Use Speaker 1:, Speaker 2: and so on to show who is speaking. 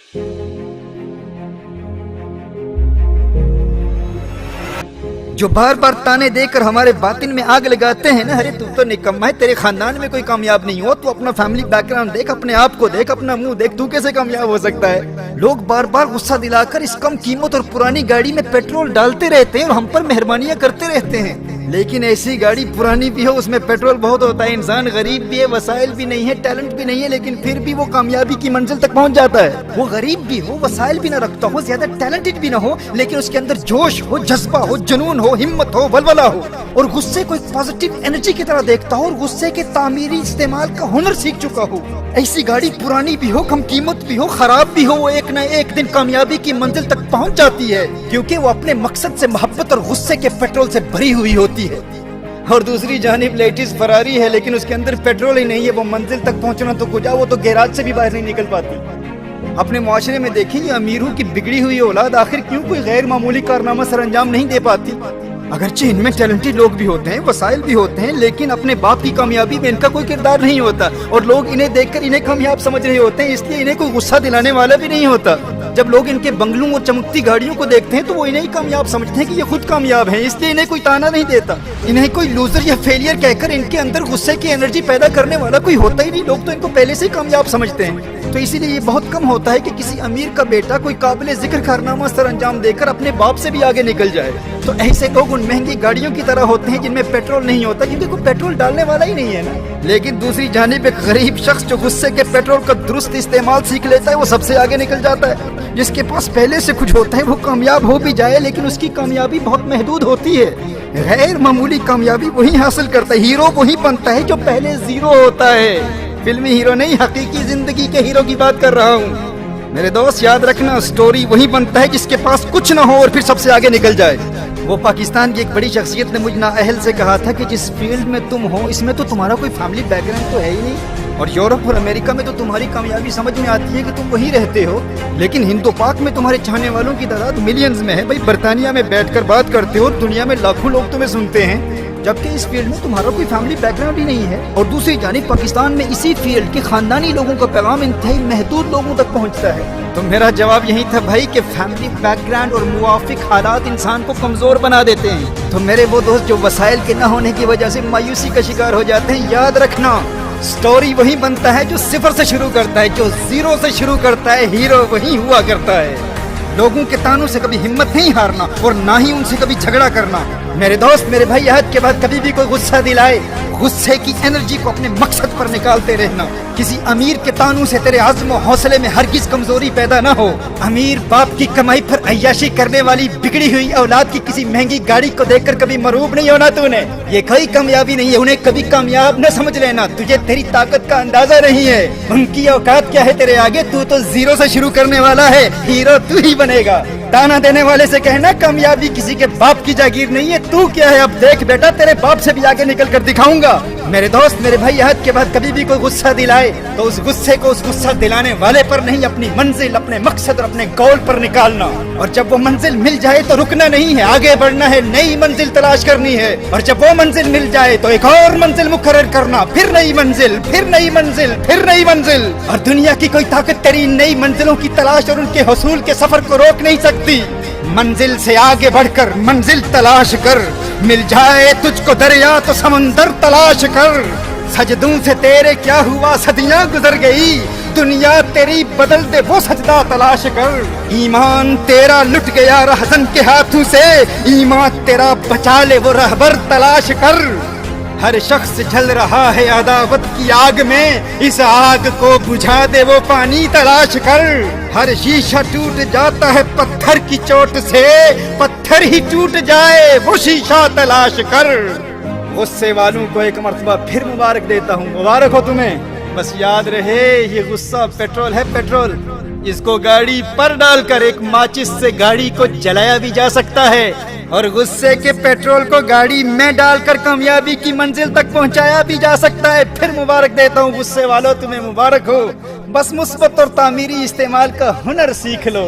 Speaker 1: جو बार बार ताने देकर हमारे बातिन में आग लगाते हैं ना, अरे तू तो निकम्मा है, तेरे खानदान में कोई कामयाब नहीं हो, तू अपना फैमिली बैकग्राउंड देख, अपने आप को देख, अपना मुंह देख, तू कैसे कामयाब हो सकता है। लोग बार बार गुस्सा दिलाकर इस कम कीमत और पुरानी गाड़ी में पेट्रोल डालते रहते हैं और हम पर मेहरबानियां करते रहते हैं, लेकिन ऐसी गाड़ी पुरानी भी हो, उसमें पेट्रोल बहुत होता है, इंसान गरीब भी है, वसाइल भी नहीं है, टैलेंट भी नहीं है, लेकिन फिर भी वो कामयाबी की मंजिल तक पहुंच जाता है। वो गरीब भी हो, वसाइल भी ना रखता हो, ज्यादा टैलेंटेड भी ना हो, लेकिन उसके अंदर जोश हो, जज्बा हो, जुनून हो, हिम्मत हो, वलवला हो, और गुस्से को एक पॉजिटिव एनर्जी की तरह देखता हो और गुस्से के तामीरी इस्तेमाल का हुनर सीख चुका हो। ऐसी गाड़ी पुरानी भी हो, कम कीमत भी हो, खराब भी हो, वो एक न एक दिन कामयाबी की मंजिल तक पहुंच जाती है, क्योंकि वो अपने मकसद से मोहब्बत और गुस्से के पेट्रोल से भरी हुई होती है। और दूसरी जानिब लेटेस्ट फरारी है, लेकिन उसके अंदर पेट्रोल ही नहीं है, वो मंजिल तक पहुंचना तो कुछ, वो तो गैराज से भी बाहर नहीं निकल पाती। अपने मुआशरे में देखिए, ये अमीरों की बिगड़ी हुई औलाद आखिर क्यों कोई गैर मामूली कारनामा सर अंजाम नहीं दे पाती। अगरचे इनमें टैलेंटेड लोग भी होते हैं, वसाइल भी होते हैं, लेकिन अपने बाप की कामयाबी में इनका कोई किरदार नहीं होता, और लोग इन्हें देखकर इन्हें कामयाब समझ रहे होते हैं, इसलिए इन्हें कोई गुस्सा दिलाने वाला भी नहीं होता। जब लोग इनके बंगलों और चमकती गाड़ियों को देखते हैं तो वो इन्हें ही कामयाब समझते हैं कि ये खुद कामयाब हैं, इसलिए इन्हें कोई ताना नहीं देता। इन्हें कोई लूजर या फेलियर कहकर इनके अंदर गुस्से की एनर्जी पैदा करने वाला कोई होता ही नहीं, लोग तो इनको पहले से ही कामयाब समझते हैं। तो इसीलिए ये बहुत कम होता है कि किसी अमीर का बेटा कोई काबिल जिक्र कारनामा सर अंजाम देकर अपने बाप से भी आगे निकल जाए। तो ऐसे लोग उन महंगी गाड़ियों की तरह होते हैं जिनमें पेट्रोल नहीं होता, क्योंकि कोई पेट्रोल डालने वाला ही नहीं है ना। लेकिन दूसरी जानिब एक गरीब शख्स जो गुस्से के पेट्रोल का दुरुस्त इस्तेमाल सीख लेता है, वो सबसे आगे निकल जाता है। जिसके पास पहले से कुछ होता है वो कामयाब हो भी जाए, लेकिन उसकी कामयाबी बहुत महदूद होती है। गैर मामूली कामयाबी वही हासिल करता है, हीरो वही बनता है जो पहले जीरो होता है। फिल्मी हीरो नहीं, हकीकी जिंदगी के हीरो की बात कर रहा हूँ। मेरे दोस्त याद रखना, स्टोरी वही बनता है जिसके पास कुछ ना हो और फिर सबसे आगे निकल जाए। वो पाकिस्तान की एक बड़ी शख्सियत ने मुझ नाअहल से कहा था कि जिस फील्ड में तुम हो इसमें तो तुम्हारा कोई फैमिली बैकग्राउंड तो है ही नहीं, और यूरोप और अमेरिका में तो तुम्हारी कामयाबी समझ में आती है कि तुम वहीं रहते हो, लेकिन हिंदू पाक में तुम्हारे चाहने वालों की तादाद मिलियंस में है। भाई बर्तानिया में बैठकर बात करते हो, दुनिया में लाखों लोग तुम्हें सुनते हैं, जबकि इस फील्ड में तुम्हारा कोई फैमिली बैकग्राउंड ही नहीं है। और दूसरी जानिब पाकिस्तान में इसी फील्ड के खानदानी लोगों का पैगाम इंतहाई महदूद लोगों तक पहुंचता है। तो मेरा जवाब यही था भाई कि फैमिली बैकग्राउंड और मुवाफिक हालात इंसान को कमजोर बना देते हैं। तो मेरे वो दोस्त जो वसाइल के न होने की वजह से मायूसी का शिकार हो जाते हैं, याद रखना स्टोरी वही बनता है जो सिफर से शुरू करता है, जो जीरो से शुरू करता है, हीरो वही हुआ करता है। लोगों के तानों से कभी हिम्मत नहीं हारना और ना ही उनसे कभी झगड़ा करना। मेरे दोस्त, मेरे भाई, आज के बाद कभी भी कोई गुस्सा दिलाए, गुस्से की एनर्जी को अपने मकसद पर निकालते रहना। किसी अमीर के तानों से तेरे आज़्म और हौसले में हरगिज कमजोरी पैदा ना हो। अमीर बाप की कमाई पर अय्याशी करने वाली बिगड़ी हुई औलाद की किसी महंगी गाड़ी को देखकर कभी मरूब नहीं होना तूने। ये कोई कामयाबी नहीं है, उन्हें कभी कामयाब न समझ लेना। तुझे तेरी ताकत का अंदाजा नहीं है, उनकी औकात क्या है तेरे आगे। तू तो जीरो से शुरू करने वाला है, हीरो तू ही बनेगा। ताना देने वाले से कहना कामयाबी किसी के बाप की जागीर नहीं है, तू क्या है अब देख बेटा, तेरे बाप से भी आगे निकल कर दिखाऊंगा। मेरे दोस्त, मेरे भाई, आज के बाद कभी भी कोई गुस्सा दिलाए तो उस गुस्से को उस गुस्सा दिलाने वाले पर नहीं, अपनी मंजिल, अपने मकसद और अपने गोल पर निकालना। और जब वो मंजिल मिल जाए तो रुकना नहीं है, आगे बढ़ना है, नई मंजिल तलाश करनी है। और जब वो मंजिल मिल जाए तो एक और मंजिल मुकर्रर करना, फिर नई मंजिल, फिर नई मंजिल, फिर नई मंजिल। और दुनिया की कोई ताकत तेरी नई मंजिलों की तलाश और उनके हसूल के सफर को रोक नहीं सकती। मंजिल से आगे बढ़कर मंजिल तलाश कर, मिल जाए तुझको दरिया तो समंदर तलाश कर। सजदों से तेरे क्या हुआ, सदियां गुजर गई, दुनिया तेरी बदल दे वो सजदा तलाश कर। ईमान तेरा लुट गया रहज़न के हाथों से, ईमान तेरा बचा ले वो रहबर तलाश कर। हर शख्स जल रहा है अदावत की आग में, इस आग को बुझा दे वो पानी तलाश कर। हर शीशा टूट जाता है पत्थर की चोट से, पत्थर ही टूट जाए वो शीशा तलाश कर। गुस्से वालों को एक मर्तबा फिर मुबारक देता हूँ, मुबारक हो तुम्हें। बस याद रहे ये गुस्सा पेट्रोल है, पेट्रोल। इसको गाड़ी पर डालकर एक माचिस से गाड़ी को जलाया भी जा सकता है, और गुस्से के पेट्रोल को गाड़ी में डालकर कामयाबी की मंजिल तक पहुंचाया भी जा सकता है। फिर मुबारक देता हूँ गुस्से वालों, तुम्हें मुबारक हो। बस मुस्बत और तामीरी इस्तेमाल का हुनर सीख लो।